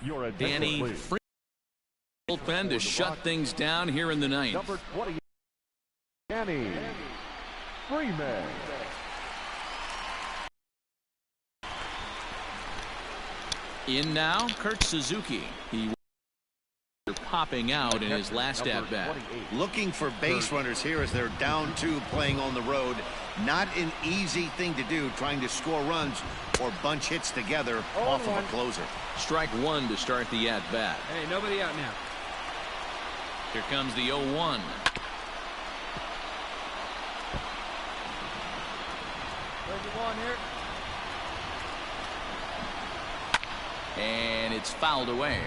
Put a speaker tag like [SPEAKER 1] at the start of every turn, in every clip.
[SPEAKER 1] Danny Freeman bullpen to shut things down here in the ninth.
[SPEAKER 2] Number 20, Danny Freeman.
[SPEAKER 1] In now, Kurt Suzuki. He popping out in his last at bat.
[SPEAKER 3] Looking for base runners here as they're down 2 playing on the road. Not an easy thing to do, trying to score runs or bunch hits together off of a closer.
[SPEAKER 1] Strike 1 to start the at bat.
[SPEAKER 4] Hey, nobody out now.
[SPEAKER 1] Here comes the 0-1. And it's fouled away.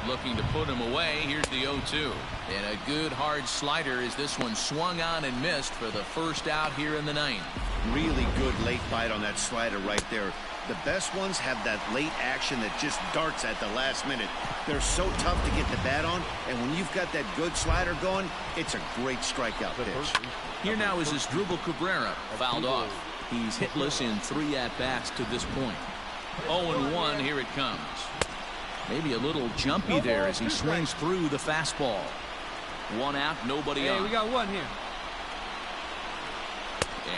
[SPEAKER 1] Looking to put him away. Here's the 0-2. And a good hard slider as this one swung on and missed for the first out here in the ninth.
[SPEAKER 3] Really good late bite on that slider right there. The best ones have that late action that just darts at the last minute. They're so tough to get the bat on, and when you've got that good slider going, it's a great strikeout pitch.
[SPEAKER 1] Here now is Asdrubal Cabrera, fouled off. He's hitless in 3 at-bats to this point. 0-1, here it comes. Maybe a little jumpy there as he swings through the fastball. 1 out, nobody on.
[SPEAKER 4] Hey, we got 1 here.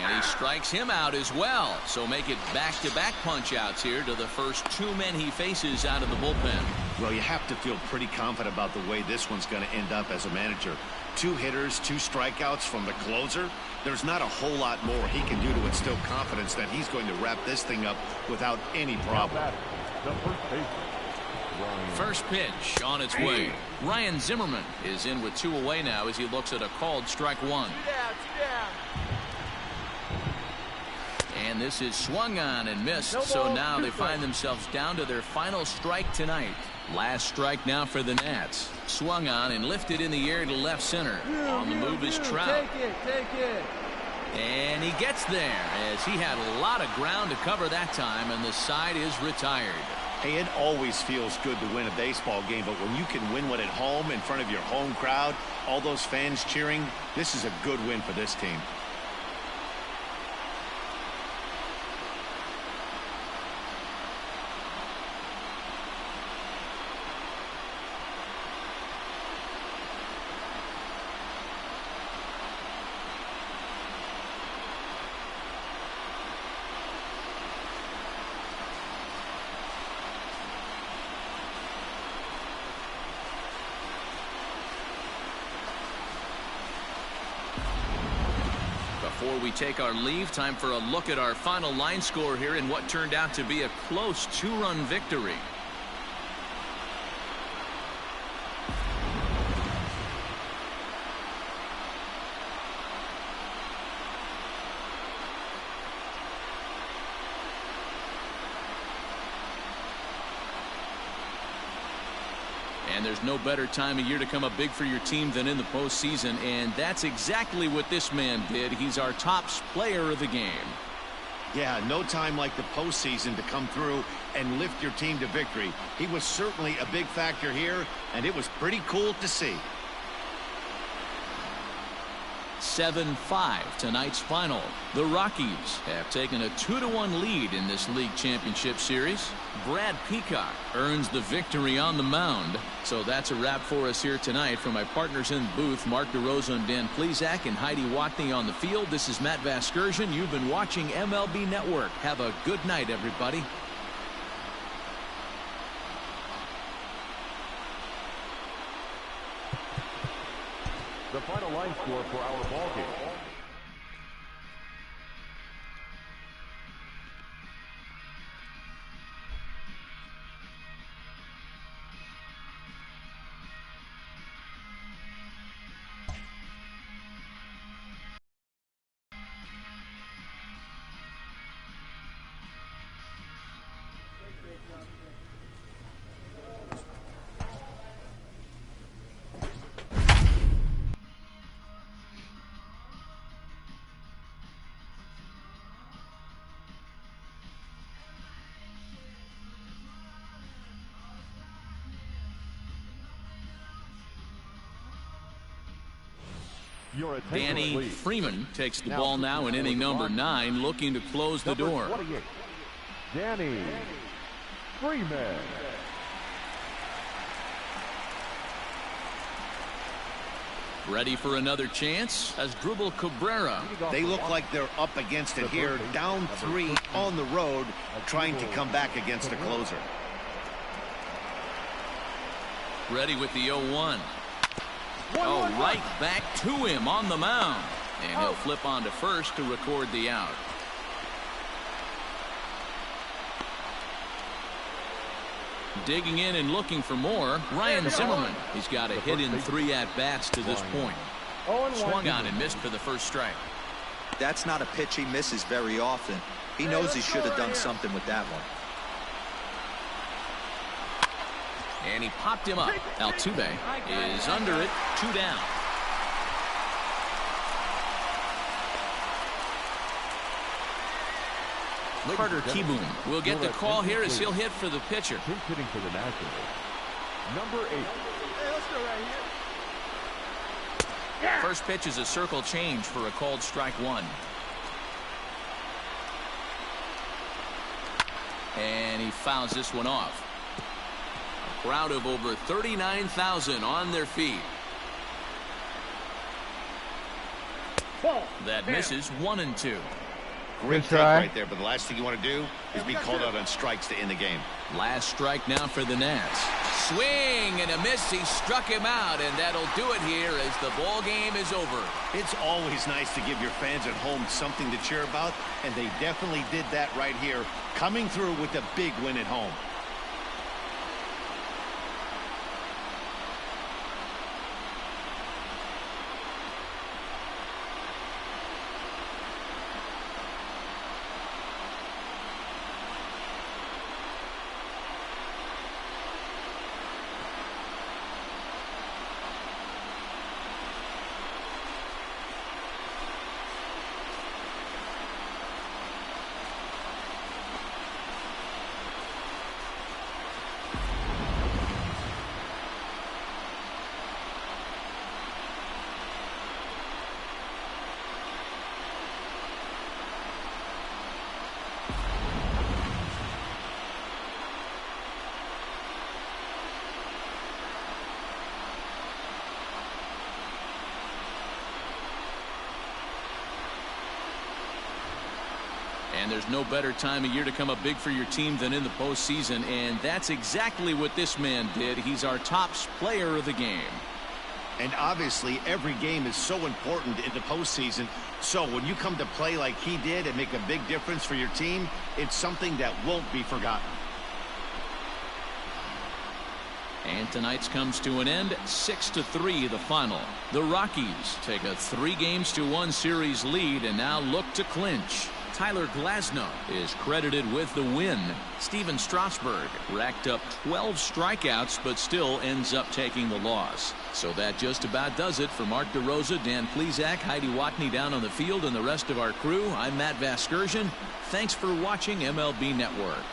[SPEAKER 1] And he strikes him out as well. So make it back-to-back punch-outs here to the first 2 men he faces out of the bullpen.
[SPEAKER 3] Well, you have to feel pretty confident about the way this one's going to end up as a manager. 2 hitters, 2 strikeouts from the closer. There's not a whole lot more he can do to instill confidence that he's going to wrap this thing up without any problem.
[SPEAKER 1] First pitch on its way. Ryan Zimmerman is in with 2 away now as he looks at a called strike 1. And this is swung on and missed. So now they find themselves down to their final strike tonight. Last strike now for the Nats. Swung on and lifted in the air to left center. On the move is Trout.
[SPEAKER 4] Take it.
[SPEAKER 1] And he gets there as he had a lot of ground to cover that time, and the side is retired.
[SPEAKER 3] Hey, it always feels good to win a baseball game, but when you can win one at home in front of your home crowd, all those fans cheering, this is a good win for this team.
[SPEAKER 1] Before we take our leave, time for a look at our final line score here in what turned out to be a close 2-run victory. And there's no better time of year to come up big for your team than in the postseason, and that's exactly what this man did. He's our top player of the game.
[SPEAKER 3] Yeah, no time like the postseason to come through and lift your team to victory. He was certainly a big factor here, and it was pretty cool to see.
[SPEAKER 1] 7-5 tonight's final. The Rockies have taken a 2-1 lead in this league championship series. Brad Peacock earns the victory on the mound. So that's a wrap for us here tonight. From my partners in the booth, Mark DeRosa and Dan Plesac, and Heidi Watney on the field, this is Matt Vasgersian. You've been watching MLB Network. Have a good night, everybody.
[SPEAKER 2] The final line score for our ball game.
[SPEAKER 1] Danny Freeman takes the ball now in inning number 9, looking to close the door.
[SPEAKER 2] Danny Freeman.
[SPEAKER 1] Ready for another chance as Dribble Cabrera.
[SPEAKER 3] They look like they're up against it here, down 3 on the road, trying to come back against a closer.
[SPEAKER 1] Ready with the 0-1. Oh, right back to him on the mound. And he'll flip on to first to record the out. Digging in and looking for more, Ryan Zimmerman. He's got a hit in 3 at-bats to this point. Swung on and missed for the first strike.
[SPEAKER 5] That's not a pitch he misses very often. He knows he should have done something with that one.
[SPEAKER 1] And he popped him up. Altuve is under it, 2 down. Carter Kieboom will get the call here as he'll hit for the pitcher.
[SPEAKER 2] Pinch hitting for the Nationals, number 8.
[SPEAKER 1] First pitch is a circle change for a called strike 1. And he fouls this one off. A crowd of over 39,000 on their feet. That misses 1-2.
[SPEAKER 3] Great take right there, but the last thing you want to do is be called out on strikes to end the game.
[SPEAKER 1] Last strike now for the Nats. Swing and a miss. He struck him out, and that'll do it here as the ball game is over.
[SPEAKER 3] It's always nice to give your fans at home something to cheer about, and they definitely did that right here, coming through with a big win at home.
[SPEAKER 1] And there's no better time of year to come up big for your team than in the postseason, and that's exactly what this man did. He's our top player of the game.
[SPEAKER 3] And obviously every game is so important in the postseason. So when you come to play like he did and make a big difference for your team, it's something that won't be forgotten.
[SPEAKER 1] And tonight's comes to an end, 6-3 the final. The Rockies take a 3-1 series lead and now look to clinch. Tyler Glasnow is credited with the win. Steven Strasburg racked up 12 strikeouts but still ends up taking the loss. So that just about does it for Mark DeRosa, Dan Plesac, Heidi Watney down on the field, and the rest of our crew. I'm Matt Vasgersian. Thanks for watching MLB Network.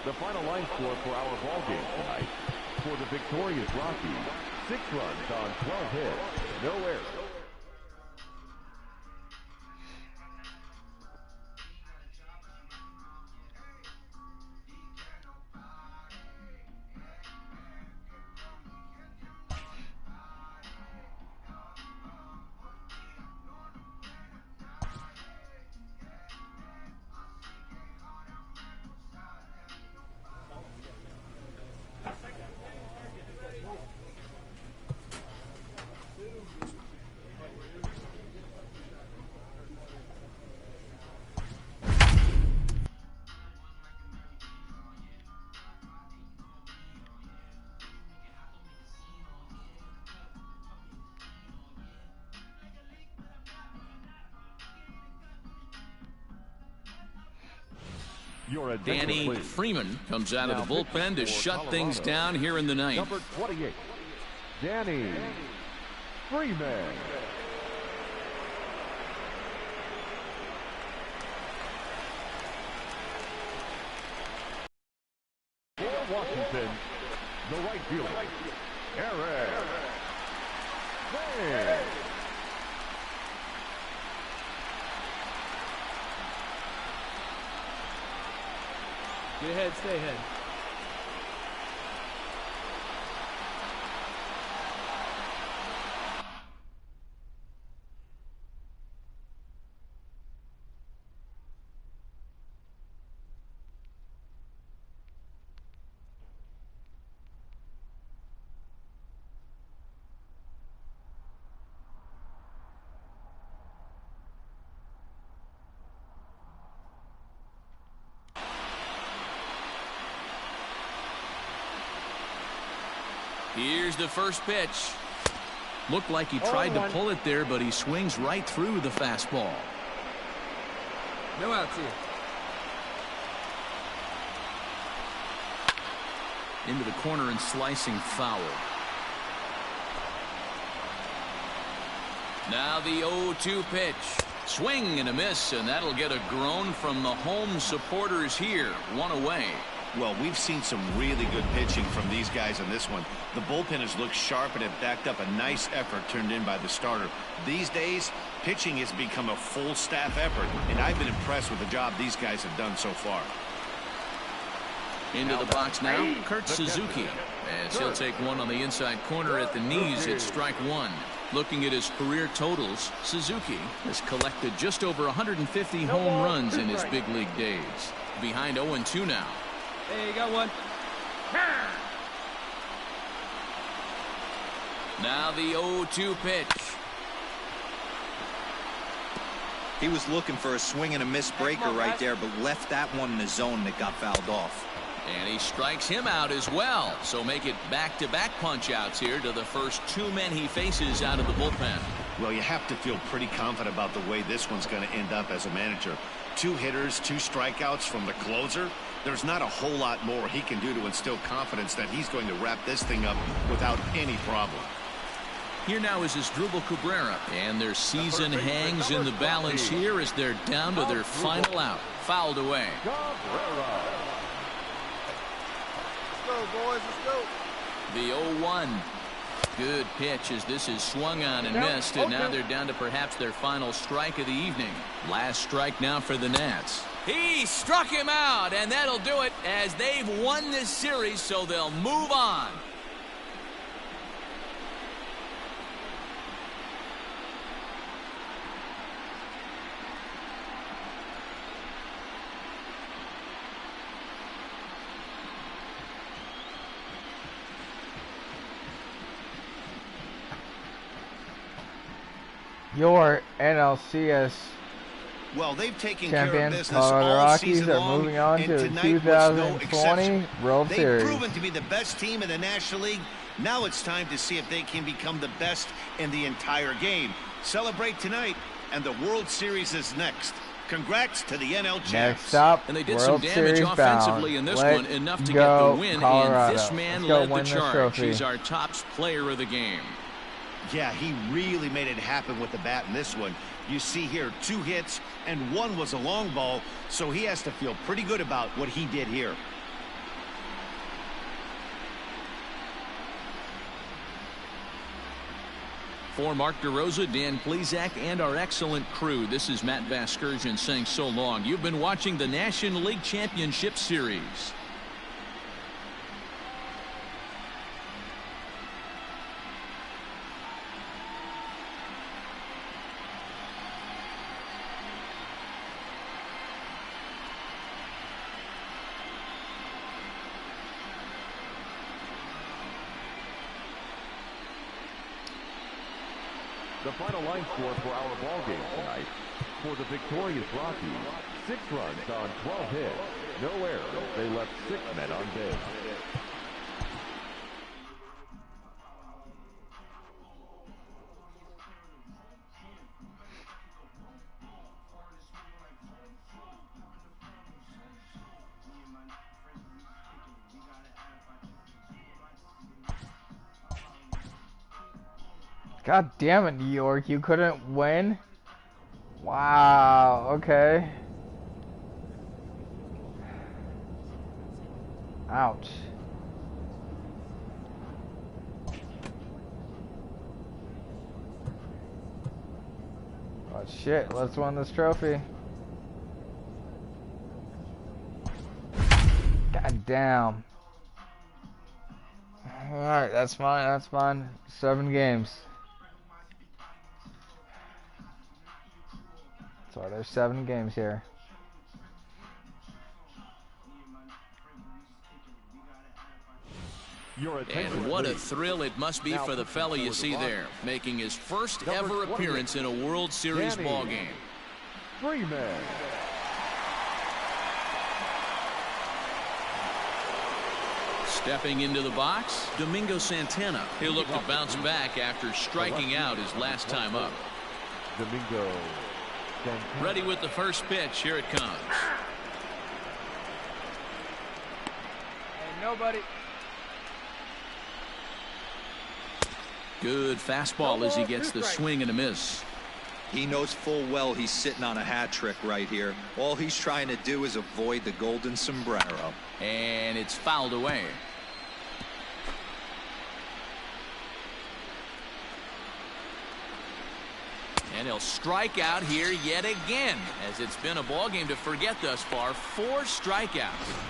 [SPEAKER 2] The final line score for our ball game tonight. For the victorious Rockies, 6 runs on 12 hits, no errors.
[SPEAKER 1] Danny Freeman comes out of the bullpen to shut things down here in the ninth.
[SPEAKER 2] Number 28, Danny Freeman. For Washington, the right fielder, Eric Thames.
[SPEAKER 4] Get ahead, stay ahead.
[SPEAKER 1] Here's the first pitch. Looked like he tried to pull it there, but he swings right through the fastball.
[SPEAKER 4] No outs here.
[SPEAKER 1] Into the corner and slicing foul. Now the 0-2 pitch. Swing and a miss, and that'll get a groan from the home supporters here. One away.
[SPEAKER 3] Well, we've seen some really good pitching from these guys in this one. The bullpen has looked sharp and have backed up a nice effort turned in by the starter. These days, pitching has become a full staff effort, and I've been impressed with the job these guys have done so far.
[SPEAKER 1] Into the box now, Kurt Suzuki, as he'll take one on the inside corner at the knees at strike one. Looking at his career totals, Suzuki has collected just over 150 home runs in his big league days. Behind 0-2 now.
[SPEAKER 4] Hey, you got one.
[SPEAKER 1] Now the 0-2 pitch.
[SPEAKER 5] He was looking for a swing and a miss breaker right there, but left that one in the zone that got fouled off.
[SPEAKER 1] And he strikes him out as well. So make it back-to-back punch-outs here to the first two men he faces out of the bullpen.
[SPEAKER 3] Well, you have to feel pretty confident about the way this one's going to end up as a manager. 2 hitters, 2 strikeouts from the closer. There's not a whole lot more he can do to instill confidence that he's going to wrap this thing up without any problem.
[SPEAKER 1] Here now is Asdrubal Cabrera, and their season hangs in the balance here as they're down to their final out. Fouled away.
[SPEAKER 6] Let's go, boys. Let's go.
[SPEAKER 1] The 0-1. Good pitch as this is swung on and missed, and now they're down to perhaps their final strike of the evening. Last strike now for the Nats. He struck him out, and that'll do it as they've won this series, so they'll move on.
[SPEAKER 7] Your NLCS
[SPEAKER 3] Well, they've taken care of
[SPEAKER 7] champions,
[SPEAKER 3] business
[SPEAKER 7] Colorado
[SPEAKER 3] all
[SPEAKER 7] Rockies,
[SPEAKER 3] season
[SPEAKER 7] are
[SPEAKER 3] long,
[SPEAKER 7] moving on
[SPEAKER 3] and
[SPEAKER 7] to the
[SPEAKER 3] tonight was no
[SPEAKER 7] 2020
[SPEAKER 3] exception.
[SPEAKER 7] World
[SPEAKER 3] They've
[SPEAKER 7] Series.
[SPEAKER 3] proven to be the best team in the National League. Now it's time to see if they can become the best in the entire game. Celebrate tonight, and the World Series is next. Congrats to the NL champs.
[SPEAKER 7] Next up,
[SPEAKER 1] And they did
[SPEAKER 7] World
[SPEAKER 1] some damage
[SPEAKER 7] Series
[SPEAKER 1] offensively in this
[SPEAKER 7] bound.
[SPEAKER 1] one, enough to
[SPEAKER 7] Go
[SPEAKER 1] get the win,
[SPEAKER 7] Colorado.
[SPEAKER 1] and this man
[SPEAKER 7] Let's go
[SPEAKER 1] led the
[SPEAKER 7] win this
[SPEAKER 1] charge.
[SPEAKER 7] trophy.
[SPEAKER 1] He's our top player of the game.
[SPEAKER 3] Yeah, he really made it happen with the bat in this one. You see here 2 hits, and 1 was a long ball, so he has to feel pretty good about what he did here.
[SPEAKER 1] For Mark DeRosa, Dan Plesac, and our excellent crew, this is Matt Vasgersian saying so long. You've been watching the National League Championship Series.
[SPEAKER 2] The final line score for our ball game tonight. For the victorious Rockies, 6 runs on 12 hits. No errors. They left 6 men on base.
[SPEAKER 7] God damn it, New York, you couldn't win? Wow, okay. Ouch. Oh shit, let's win this trophy. Damn. Alright, that's fine, that's fine. 7 games. So there's 7 games here.
[SPEAKER 1] And what a thrill it must be for the fella you see there, making his first ever appearance in a World Series ballgame.
[SPEAKER 2] Freeman.
[SPEAKER 1] Stepping into the box, Domingo Santana. He'll look to bounce back after striking out his last time up.
[SPEAKER 2] Domingo Santana.
[SPEAKER 1] Ready with the first pitch. Here it comes.
[SPEAKER 4] Hey, nobody.
[SPEAKER 1] Good fastball as he gets the swing and a miss.
[SPEAKER 5] He knows full well he's sitting on a hat trick right here. All he's trying to do is avoid the golden sombrero.
[SPEAKER 1] And it's fouled away. And he'll strike out here yet again, as it's been a ball game to forget thus far. 4 strikeouts.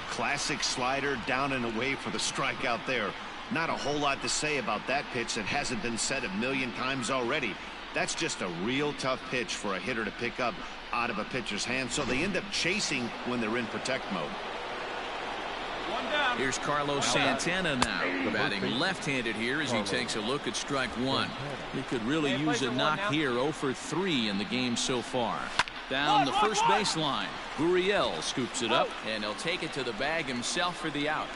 [SPEAKER 3] Classic slider down and away for the strikeout there. Not a whole lot to say about that pitch that hasn't been said a million times already. That's just a real tough pitch for a hitter to pick up out of a pitcher's hand, so they end up chasing when they're in protect mode.
[SPEAKER 4] One down.
[SPEAKER 1] Here's Carlos Santana now, batting left-handed here as he takes a look at strike 1. He could really use a knock here. 0 for 3 in the game so far. Down the first baseline, Gurriel scoops it up, and he'll take it to the bag himself for the out.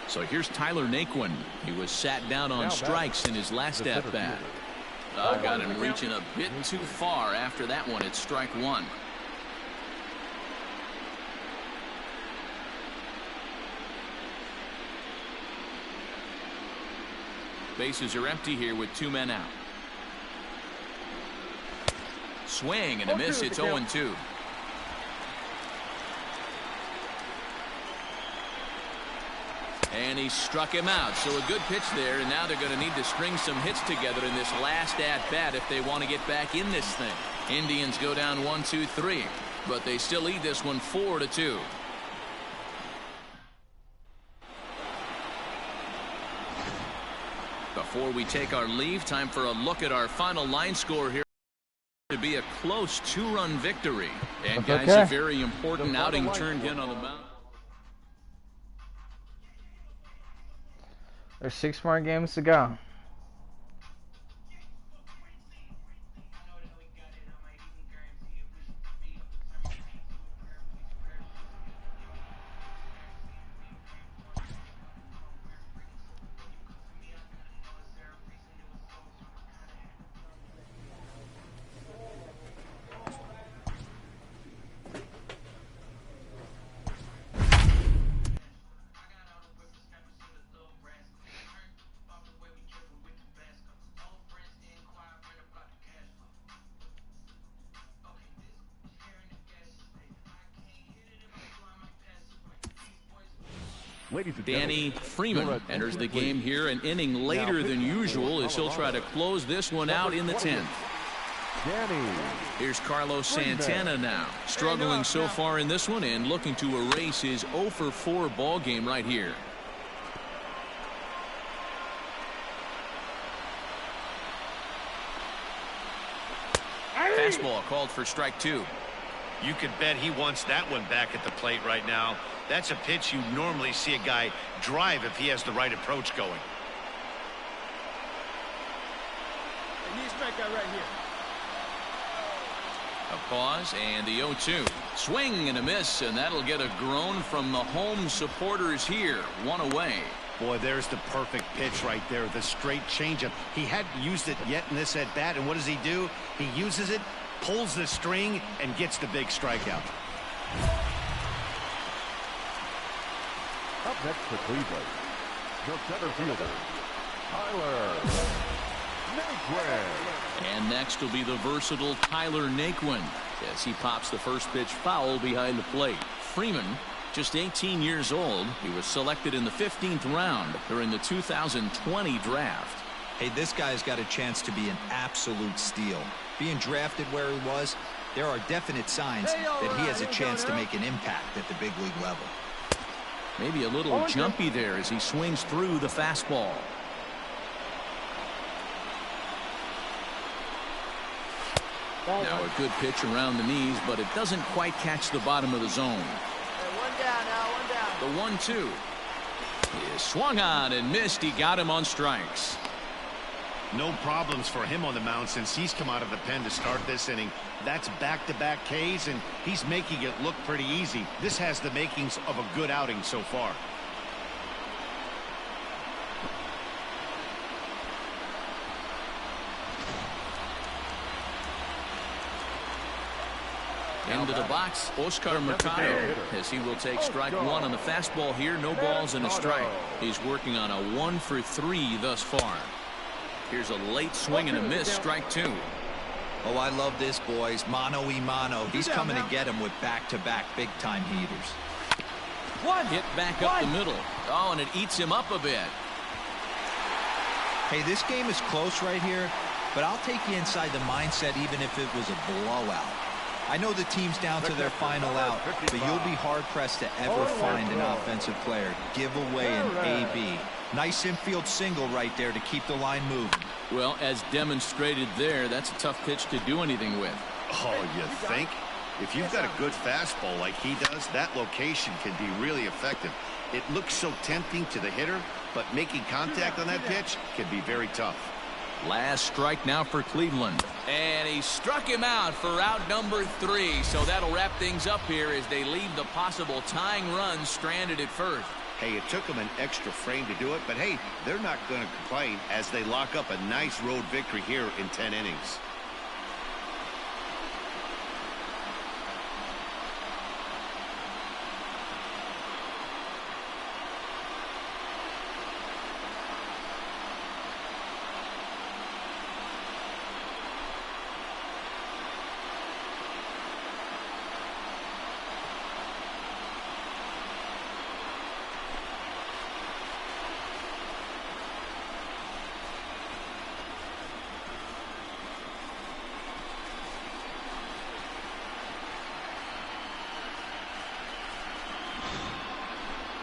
[SPEAKER 1] So here's Tyler Naquin. He was sat down on strikes in his last at-bat. Got him reaching a bit too far after that one. It's strike 1. Bases are empty here with 2 men out. Swing and a miss. It's 0-2. And he struck him out. So a good pitch there, and now they're going to need to string some hits together in this last at-bat if they want to get back in this thing. Indians go down 1-2-3, but they still lead this one 4-2. Before we take our leave, time for a look at our final line score here. To be a close 2-run victory. And guys, a very important outing turned in on the mound.
[SPEAKER 7] There's 6 more games to go.
[SPEAKER 1] Danny Freeman enters the game here an inning later than usual as he'll try to close this one out in the 10th. Here's Carlos Santana now, struggling so far in this one and looking to erase his 0 for 4 ball game right here. Fastball called for strike 2.
[SPEAKER 3] You could bet he wants that one back at the plate right now. That's a pitch you normally see a guy drive if he has the right approach going.
[SPEAKER 4] And he's back out right here.
[SPEAKER 1] A pause and the 0-2. Swing and a miss, and that'll get a groan from the home supporters here. 1 away.
[SPEAKER 3] Boy, there's the perfect pitch right there. The straight changeup. He hadn't used it yet in this at bat, and what does he do? He uses it, pulls the string, and gets the big strikeout.
[SPEAKER 2] Up next for Cleveland, the center fielder, Tyler Naquin.
[SPEAKER 1] And next will be the versatile Tyler Naquin as he pops the first pitch foul behind the plate. Freeman, just 18 years old. He was selected in the 15th round during the 2020 draft.
[SPEAKER 5] Hey, this guy's got a chance to be an absolute steal. Being drafted where he was, There are definite signs that he has a chance to make an impact at the big league level.
[SPEAKER 1] Maybe a little jumpy there as he swings through the fastball. Now a good pitch around the knees, but it doesn't quite catch the bottom of the zone.
[SPEAKER 6] Hey, one down now, one down.
[SPEAKER 1] The 1-2 is swung on and missed. He got him on strikes.
[SPEAKER 3] No problems for him on the mound since he's come out of the pen to start this inning. That's back-to-back Ks, and he's making it look pretty easy. This has the makings of a good outing so far.
[SPEAKER 1] Into the box, Oscar Mercado, as he will take strike one on the fastball here. No balls and a strike. He's working on a 1 for 3 thus far. Here's a late swing and a miss, strike 2.
[SPEAKER 5] Oh, I love this, boys. Mano y mano. He's coming to get him with back-to-back big-time heaters.
[SPEAKER 1] Hit back up the middle. Oh, and it eats him up a bit.
[SPEAKER 5] Hey, this game is close right here, but I'll take you inside the mindset even if it was a blowout. I know the team's down to their final out, but you'll be hard-pressed to ever find an offensive player give away an AB. Nice infield single right there to keep the line moving.
[SPEAKER 1] Well, as demonstrated there, that's a tough pitch to do anything with.
[SPEAKER 3] Oh, you think? If you've got a good fastball like he does, that location can be really effective. It looks so tempting to the hitter, but making contact on that pitch can be very tough.
[SPEAKER 1] Last strike now for Cleveland. And he struck him out for out number 3. So that'll wrap things up here as they leave the possible tying run stranded at first.
[SPEAKER 3] Hey, it took them an extra frame to do it, but hey, they're not going to complain as they lock up a nice road victory here in 10 innings.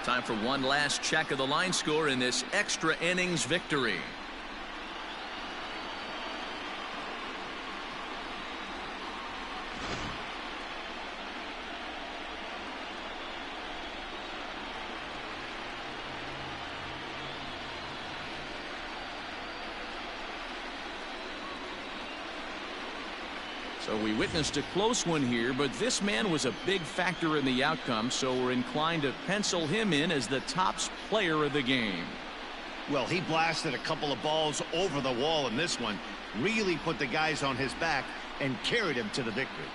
[SPEAKER 1] Time for one last check of the line score in this extra innings victory. So we witnessed a close one here, but this man was a big factor in the outcome, so we're inclined to pencil him in as the top player of the game.
[SPEAKER 3] Well, he blasted a couple of balls over the wall in this one, really put the guys on his back and carried him to the victory.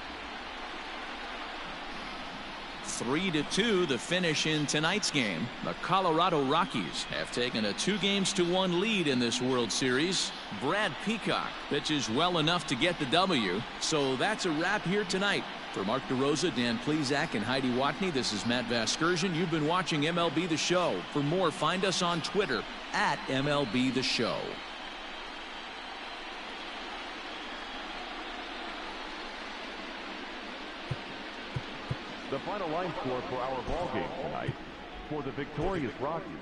[SPEAKER 1] 3-2 the finish in tonight's game. The Colorado Rockies have taken a 2-1 lead in this World Series. Brad Peacock pitches well enough to get the W. So that's a wrap here tonight. For Mark DeRosa, Dan Plesac, and Heidi Watney, this is Matt Vasgersian. You've been watching MLB The Show. For more, find us on Twitter at MLB The Show.
[SPEAKER 2] The final line score for our ball game tonight. For the victorious Rockies,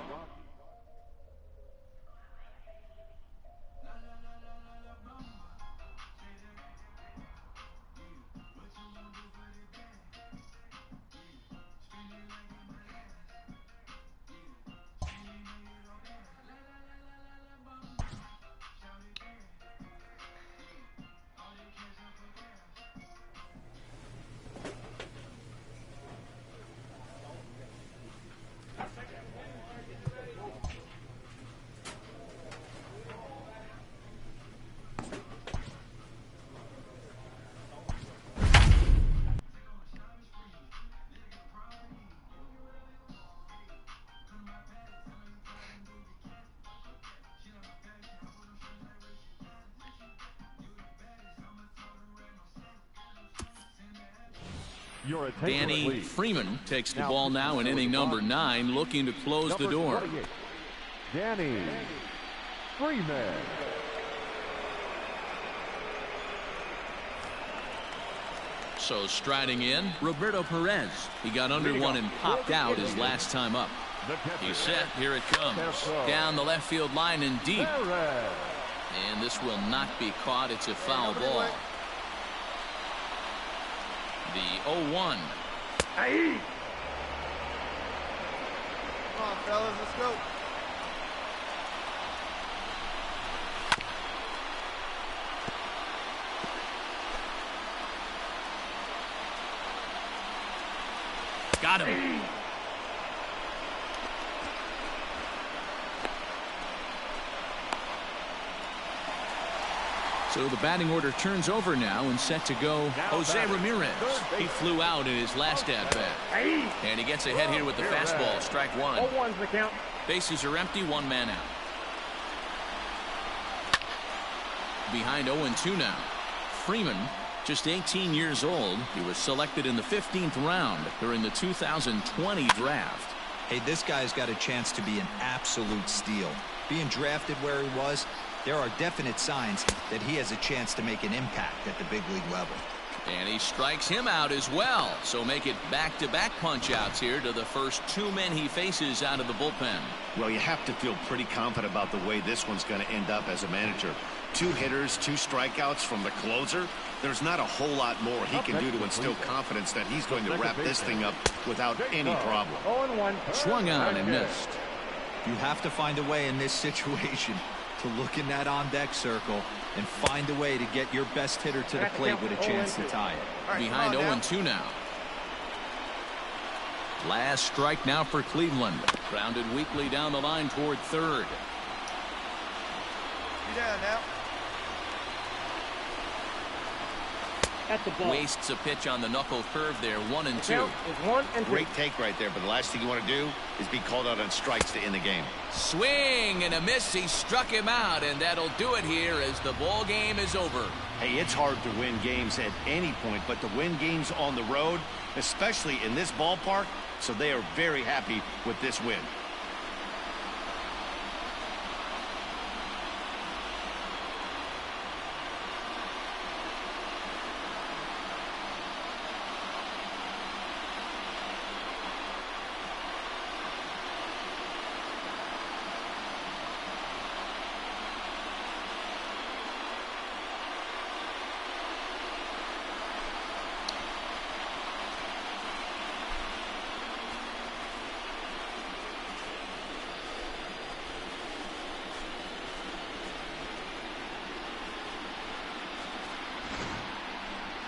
[SPEAKER 1] Danny Freeman takes the ball now in inning number 9, looking to close the door.
[SPEAKER 2] Danny Freeman.
[SPEAKER 1] So striding in, Roberto Perez. He got under one and popped out his last time up. He's set. Here it comes. Down the left field line and deep. And this will not be caught. It's a foul ball. The 0-1.
[SPEAKER 6] Come on, fellas, let's go.
[SPEAKER 1] Got him. So the batting order turns over now and set to go Jose Ramirez. He flew out in his last at-bat. And he gets ahead here with the fastball. Strike one.
[SPEAKER 4] 0-1's the count.
[SPEAKER 1] Bases are empty. One man out. Behind 0-2 now. Freeman, just 18 years old. He was selected in the 15th round during the 2020 draft.
[SPEAKER 5] Hey, this guy's got a chance to be an absolute steal. Being drafted where he was, there are definite signs that he has a chance to make an impact at the big league level.
[SPEAKER 1] And he strikes him out as well. So make it back-to-back punch-outs here to the first two men he faces out of the bullpen.
[SPEAKER 3] Well, you have to feel pretty confident about the way this one's going to end up as a manager. 2 hitters, 2 strikeouts from the closer. There's not a whole lot more he can do to instill confidence that he's going to wrap this thing up without any problem.
[SPEAKER 4] 0-1.
[SPEAKER 1] Swung on and missed.
[SPEAKER 5] You have to find a way in this situation to look in that on-deck circle and find a way to get your best hitter to the plate with a chance to tie it.
[SPEAKER 1] Behind 0-2 now. Last strike now for Cleveland. Grounded weakly down the line toward third.
[SPEAKER 6] You down now.
[SPEAKER 4] At the ball.
[SPEAKER 1] Wastes a pitch on the knuckle curve there. 1-2.
[SPEAKER 4] Count is 1-2.
[SPEAKER 3] Great take right there, but the last thing you want to do is be called out on strikes to end the game.
[SPEAKER 1] Swing and a miss. He struck him out, and that'll do it here as the ball game is over.
[SPEAKER 3] Hey, it's hard to win games at any point, but to win games on the road, especially in this ballpark, so they are very happy with this win.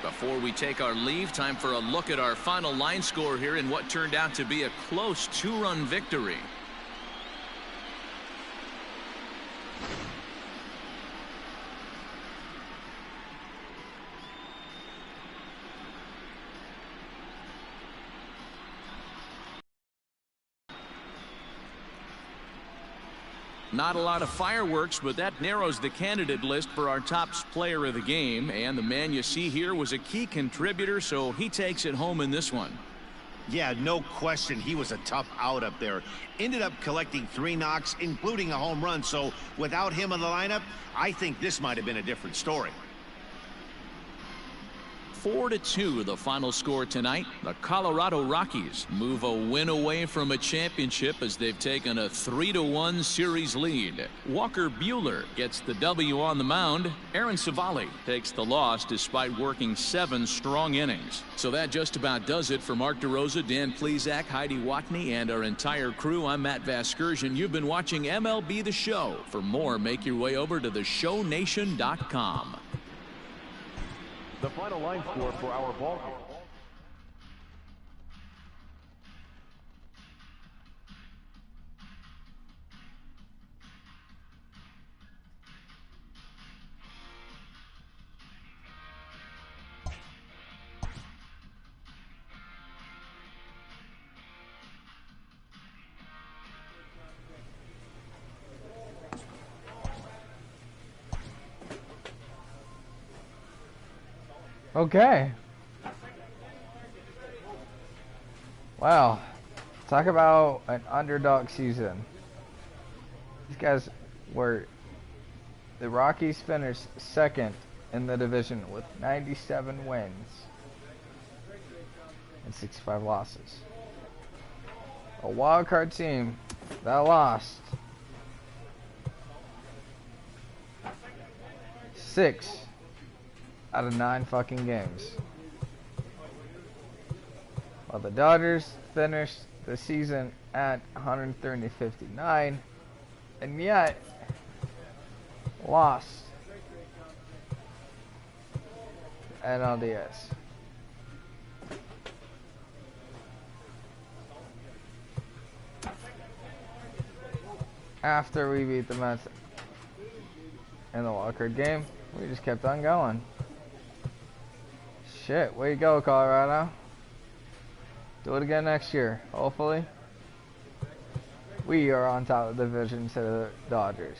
[SPEAKER 1] Before we take our leave, time for a look at our final line score here in what turned out to be a close 2-run victory. Not a lot of fireworks, but that narrows the candidate list for our top player of the game. And the man you see here was a key contributor, so he takes it home in this one.
[SPEAKER 3] Yeah, no question. He was a tough out up there. Ended up collecting 3 knocks, including a home run. So without him in the lineup, I think this might have been a different story.
[SPEAKER 1] 4-2 the final score tonight. The Colorado Rockies move a win away from a championship as they've taken a 3-1 series lead. Walker Buehler gets the W on the mound. Aaron Savali takes the loss despite working 7 strong innings. So that just about does it for Mark DeRosa, Dan Plesac, Heidi Watney, and our entire crew. I'm Matt Vasgersian. You've been watching MLB The Show. For more, make your way over to theshownation.com.
[SPEAKER 2] The final line score for our ball game.
[SPEAKER 7] Okay. Wow. Talk about an underdog season. These guys were... The Rockies finished second in the division with 97 wins. and 65 losses. A wild card team that lost 6 out of 9 fucking games. While the Dodgers finished the season at 130-59 and yet lost NLDS. After we beat the Mets in the wildcard game, we just kept on going. Shit, way to go, Colorado. Do it again next year, hopefully. We are on top of the division to the Dodgers.